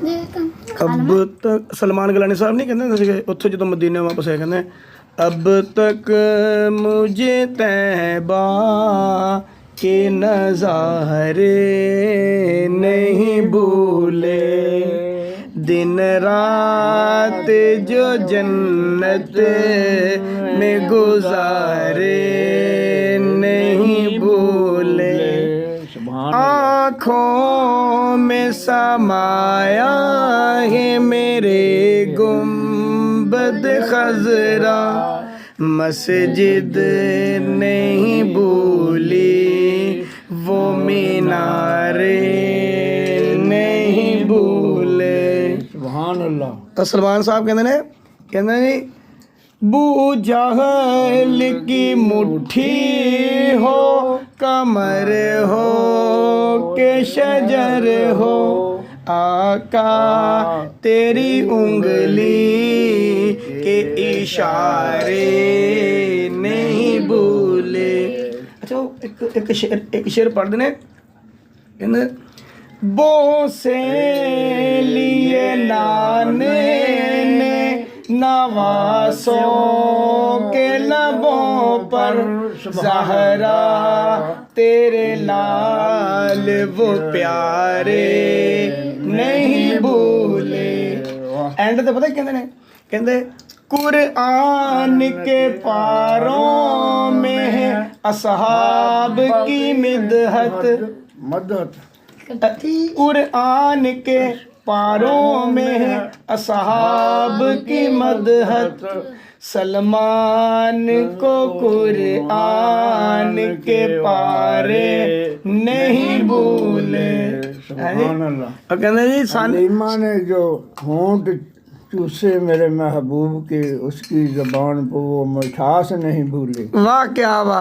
अब तक सलमान गिलानी साहब नहीं कहते ਸੀਗੇ ਉੱਥੇ ਜਦੋਂ ਮਦੀਨੇ ਵਾਪਸ ਆਏ ਕਹਿੰਦੇ अब तक मुझे तैबा के नज़ारे नहीं भूले दिन रात जो जन्नत में गुजारे नहीं भूले आँखों में समाया है मेरे गुंबद खजरा मस्जिद नहीं भूली वो मीनारे नहीं भूले सुभान अल्लाह। तो सलमान साहब कहते जी बू जहल की मुट्ठी हो कमर हो के शजर हो आका तेरी उंगली के इशारे नहीं भूले। अच्छा एक शेर पढ़ देने कहते बो से लिए नाने ने नवासों के लबों पर ज़हरा तेरे लाल वो प्यारे नहीं भूले। एंड तो पता कहते कुरान के पारों में है असहाब की मिदहत कुरान के पारों में है असहाब की मदहत सलमान को कुरान के पारे नहीं भूले। और कहते जी सलीमा ने जो होंठ चूसे मेरे महबूब के उसकी ज़बान पर वो मिठास नहीं भूले। वाह क्या वाह।